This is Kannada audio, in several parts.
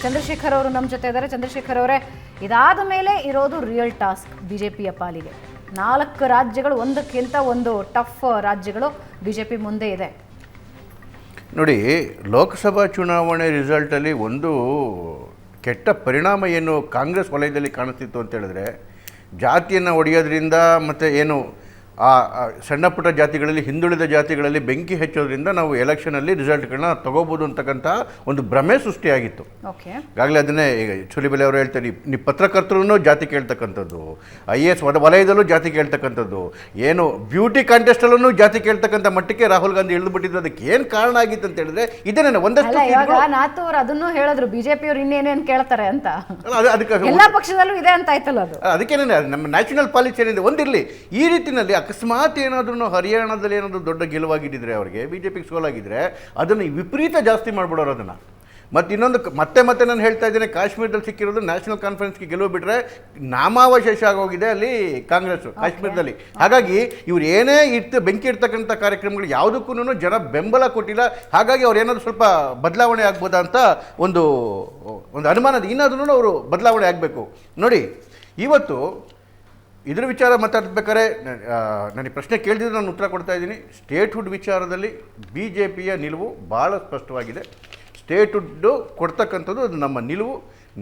ಚಂದ್ರಶೇಖರ್ ಅವರು ನಮ್ಮ ಜೊತೆ ಇದ್ದಾರೆ. ಚಂದ್ರಶೇಖರ್ ಅವರೇ, ಇದಾದ ಮೇಲೆ ಇರೋದು ರಿಯಲ್ ಟಾಸ್ಕ್ ಬಿಜೆಪಿಯ ಪಾಲಿಗೆ. 4 ರಾಜ್ಯಗಳು, ಒಂದಕ್ಕಿಂತ ಒಂದು ಟಫ್ ರಾಜ್ಯಗಳು ಬಿಜೆಪಿ ಮುಂದೆ ಇದೆ. ನೋಡಿ, ಲೋಕಸಭಾ ಚುನಾವಣೆ ರಿಸಲ್ಟಲ್ಲಿ ಒಂದು ಕೆಟ್ಟ ಪರಿಣಾಮ ಏನು ಕಾಂಗ್ರೆಸ್ ವಲಯದಲ್ಲಿ ಕಾಣಿಸ್ತಿತ್ತು ಅಂತ ಹೇಳಿದ್ರೆ, ಜಾತಿಯನ್ನು ಒಡೆಯೋದ್ರಿಂದ ಮತ್ತು ಏನು ಆ ಸಣ್ಣ ಪುಟ್ಟ ಜಾತಿಗಳಲ್ಲಿ, ಹಿಂದುಳಿದ ಜಾತಿಗಳಲ್ಲಿ ಬೆಂಕಿ ಹಚ್ಚೋದ್ರಿಂದ ನಾವು ಎಲೆಕ್ಷನಲ್ಲಿ ರಿಸಲ್ಟ್ಗಳನ್ನ ತಗೋಬೋದು ಅಂತಕ್ಕಂಥ ಒಂದು ಭ್ರಮೆ ಸೃಷ್ಟಿಯಾಗಿತ್ತು. ಈಗಾಗಲೇ ಅದನ್ನೇ ಈಗ ಚುಲಿಬೆಲೆ ಅವರು ಹೇಳ್ತಾರೆ, ನೀವು ಪತ್ರಕರ್ತರು ಜಾತಿ ಕೇಳ್ತಕ್ಕಂಥದ್ದು, IAS ವಲಯದಲ್ಲೂ ಜಾತಿ ಕೇಳ್ತಕ್ಕಂಥದ್ದು, ಏನು ಬ್ಯೂಟಿ ಕಾಂಟೆಸ್ಟಲ್ಲೂ ಜಾತಿ ಕೇಳ್ತಕ್ಕಂಥ ಮಟ್ಟಕ್ಕೆ ರಾಹುಲ್ ಗಾಂಧಿ ಇಳಿದುಬಿಟ್ಟಿದ್ದು. ಅದಕ್ಕೆ ಏನು ಕಾರಣ ಆಗಿತ್ತು ಅಂತ ಹೇಳಿದ್ರೆ ಇದೇನೇ ಒಂದಷ್ಟು. ನಾಥ್ ಅವರು ಅದನ್ನು ಹೇಳಿದ್ರು, ಬಿಜೆಪಿ ಅವರು ಇನ್ನೇನೇನು ಕೇಳ್ತಾರೆ ಅಂತ. ಅದಕ್ಕೆ ಎಲ್ಲ ಪಕ್ಷದಲ್ಲೂ ಇದೆ ಅಂತ ಆಯ್ತಲ್ಲ ಅದು. ಅದಕ್ಕೇನೆ ನಮ್ಮ ನ್ಯಾಷನಲ್ ಪಾಲಿಸಿ ಏನಿದೆ ಒಂದಿರಲಿ. ಈ ರೀತಿಯಲ್ಲಿ ಅಕಸ್ಮಾತ್ ಏನಾದ್ರೂ ಹರಿಯಾಣದಲ್ಲಿ ಏನಾದರೂ ದೊಡ್ಡ ಗೆಲುವಾಗಿದ್ದರೆ, ಅವರಿಗೆ ಬಿಜೆಪಿಗೆ ಸೋಲಾಗಿದ್ದರೆ, ಅದನ್ನು ವಿಪರೀತ ಜಾಸ್ತಿ ಮಾಡಿಬಿಡೋರು ಅದನ್ನು. ಮತ್ತು ಇನ್ನೊಂದು ಮತ್ತೆ ನಾನು ಹೇಳ್ತಾ ಇದ್ದೇನೆ, ಕಾಶ್ಮೀರದಲ್ಲಿ ಸಿಕ್ಕಿರೋದು ನ್ಯಾಷನಲ್ ಕಾನ್ಫರೆನ್ಸ್ಗೆ ಗೆಲುವು ಬಿಟ್ಟರೆ ನಾಮಾವಶೇಷ ಆಗೋಗಿದೆ ಅಲ್ಲಿ ಕಾಂಗ್ರೆಸ್ ಕಾಶ್ಮೀರದಲ್ಲಿ. ಹಾಗಾಗಿ ಇವ್ರು ಏನೇ ಬೆಂಕಿ ಇಡ್ತಕ್ಕಂಥ ಕಾರ್ಯಕ್ರಮಗಳು ಯಾವುದಕ್ಕೂ ಜನ ಬೆಂಬಲ ಕೊಟ್ಟಿಲ್ಲ. ಹಾಗಾಗಿ ಅವ್ರು ಏನಾದರೂ ಸ್ವಲ್ಪ ಬದಲಾವಣೆ ಆಗ್ಬೋದಾ ಅಂತ ಒಂದು ಅನುಮಾನ. ಇನ್ನಾದ್ರೂ ಅವರು ಬದಲಾವಣೆ ಆಗಬೇಕು. ನೋಡಿ, ಇವತ್ತು ಇದರ ವಿಚಾರ ಮಾತಾಡ್ಬೇಕಾದ್ರೆ ನನಗೆ ಪ್ರಶ್ನೆ ಕೇಳಿದ್ರೆ ನಾನು ಉತ್ತರ ಕೊಡ್ತಾ ಇದ್ದೀನಿ. ಸ್ಟೇಟ್ಹುಡ್ ವಿಚಾರದಲ್ಲಿ BJPಯ ನಿಲುವು ಭಾಳ ಸ್ಪಷ್ಟವಾಗಿದೆ. ಸ್ಟೇಟ್ಹುಡ್ಡು ಕೊಡ್ತಕ್ಕಂಥದ್ದು ಅದು ನಮ್ಮ ನಿಲುವು,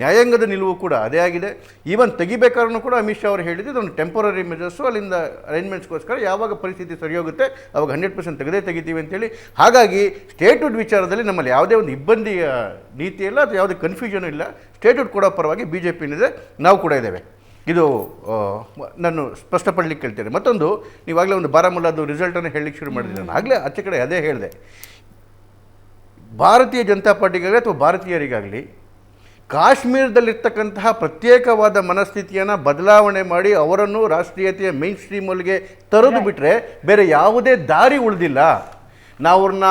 ನ್ಯಾಯಾಂಗದ ನಿಲುವು ಕೂಡ ಅದೇ ಆಗಿದೆ. ಈವನ್ ತೆಗಿಬೇಕಾದ್ರೂ ಕೂಡ ಅಮಿತ್ ಶಾ ಅವರು ಹೇಳಿದ್ದು ಇದೊಂದು ಟೆಂಪರರಿ ಮೆಜರ್ಸು, ಅಲ್ಲಿಂದ ಅರೇಂಜ್ಮೆಂಟ್ಸ್ಗೋಸ್ಕರ ಯಾವಾಗ ಪರಿಸ್ಥಿತಿ ಸರಿ ಹೋಗುತ್ತೆ ಅವಾಗ 100% ತೆಗಿತೀವಿ ಅಂತೇಳಿ. ಹಾಗಾಗಿ ಸ್ಟೇಟ್ಹುಡ್ ವಿಚಾರದಲ್ಲಿ ನಮ್ಮಲ್ಲಿ ಯಾವುದೇ ಒಂದು ಇಬ್ಬಂದಿಯ ನೀತಿ ಇಲ್ಲ ಅಥವಾ ಯಾವುದೇ ಕನ್ಫ್ಯೂಷನ್ ಇಲ್ಲ. ಸ್ಟೇಟ್ಹುಡ್ ಕೊಡೋ ಪರವಾಗಿ BJP ಏನಿದೆ, ನಾವು ಕೂಡ ಇದ್ದೇವೆ. ಇದು ನಾನು ಸ್ಪಷ್ಟಪಡಲಿಕ್ಕೆ ಕೇಳ್ತೇನೆ. ಮತ್ತೊಂದು, ನೀವಾಗಲೇ ಒಂದು ಬಾರಾಮುಲ್ಲಾದು ರಿಸಲ್ಟನ್ನು ಹೇಳಲಿಕ್ಕೆ ಶುರು ಮಾಡಿದ್ದೀನಿ. ನಾನು ಆಗಲೇ ಆಚೆ ಕಡೆ ಅದೇ ಹೇಳಿದೆ. ಭಾರತೀಯ ಜನತಾ ಪಾರ್ಟಿಗಾಗಲಿ ಅಥವಾ ಭಾರತೀಯರಿಗಾಗಲಿ ಕಾಶ್ಮೀರದಲ್ಲಿರ್ತಕ್ಕಂತಹ ಪ್ರತ್ಯೇಕವಾದ ಮನಸ್ಥಿತಿಯನ್ನು ಬದಲಾವಣೆ ಮಾಡಿ ಅವರನ್ನು ರಾಷ್ಟ್ರೀಯತೆಯ ಮೈನ್ ಸ್ಟ್ರೀಮಲ್ಲಿಗೆ ತರೋದು ಬಿಟ್ಟರೆ ಬೇರೆ ಯಾವುದೇ ದಾರಿ ಉಳಿದಿಲ್ಲ. ನಾವು ಅವ್ರನ್ನ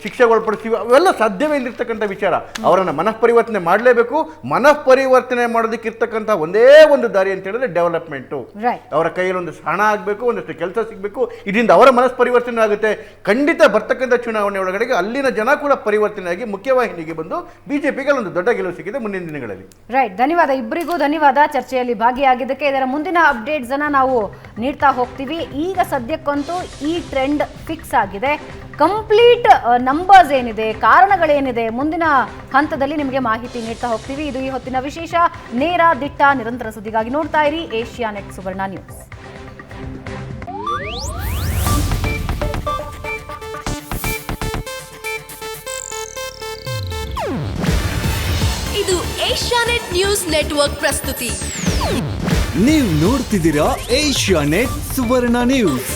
ಶಿಕ್ಷೆಗೊಳಪಡಿಸ್ತೀವಿ, ಅವೆಲ್ಲ ಸಾಧ್ಯವೇ ಇಲ್ಲಿರ್ತಕ್ಕಂಥ ವಿಚಾರ. ಅವರನ್ನು ಮನಃಪರಿವರ್ತನೆ ಮಾಡಲೇಬೇಕು. ಮನಃಪರಿವರ್ತನೆ ಮಾಡೋದಕ್ಕಿರ್ತಕ್ಕಂಥ ಒಂದೇ ಒಂದು ದಾರಿ ಅಂತ ಹೇಳಿದ್ರೆ ಡೆವಲಪ್ಮೆಂಟು. ಅವರ ಕೈಯಲ್ಲಿ ಒಂದಷ್ಟು ಹಣ ಆಗಬೇಕು, ಒಂದಷ್ಟು ಕೆಲಸ ಸಿಗಬೇಕು. ಇದರಿಂದ ಅವರ ಮನಃಪರಿವರ್ತನೆ ಆಗುತ್ತೆ. ಖಂಡಿತ ಬರ್ತಕ್ಕಂಥ ಚುನಾವಣೆ ಒಳಗಡೆಗೆ ಅಲ್ಲಿನ ಜನ ಕೂಡ ಪರಿವರ್ತನೆಯಾಗಿ ಮುಖ್ಯವಾಹಿನಿಗೆ ಬಂದು BJPಗೆ ಒಂದು ದೊಡ್ಡ ಗೆಲುವು ಸಿಕ್ಕಿದೆ ಮುಂದಿನ ದಿನಗಳಲ್ಲಿ. ರೈಟ್, ಧನ್ಯವಾದ. ಇಬ್ಬರಿಗೂ ಧನ್ಯವಾದ ಚರ್ಚೆಯಲ್ಲಿ ಭಾಗಿಯಾಗಿದ್ದಕ್ಕೆ. ಇದರ ಮುಂದಿನ ಅಪ್ಡೇಟ್ಸ್ ಅನ್ನ ನಾವು ನೀಡ್ತಾ ಹೋಗ್ತೀವಿ. ಈಗ ಸದ್ಯಕ್ಕಂತೂ ಈ ಟ್ರೆಂಡ್ ಫಿಕ್ಸ್ ಆಗಿದೆ. ಕಂಪ್ಲೀಟ್ ನಂಬರ್ಸ್ ಏನಿದೆ, ಕಾರಣಗಳೇನಿದೆ, ಮುಂದಿನ ಹಂತದಲ್ಲಿ ನಿಮಗೆ ಮಾಹಿತಿ ನೀಡ್ತಾ ಹೋಗ್ತೀವಿ. ಇದು ಈ ಹೊತ್ತಿನ ವಿಶೇಷ. ನೇರ, ದಿಟ್ಟ, ನಿರಂತರ ಸುದ್ದಿಗಾಗಿ ನೋಡ್ತಾ ಇರಿ ಏಷ್ಯಾನೆಟ್ ಸುವರ್ಣ ನ್ಯೂಸ್. ಇದು ಏಷ್ಯಾನೆಟ್ ನ್ಯೂಸ್ ನೆಟ್ವರ್ಕ್ ಪ್ರಸ್ತುತಿ. ನೀವು ನೋಡ್ತಿದ್ದೀರಾ ಏಷ್ಯಾನೆಟ್ ಸುವರ್ಣ ನ್ಯೂಸ್.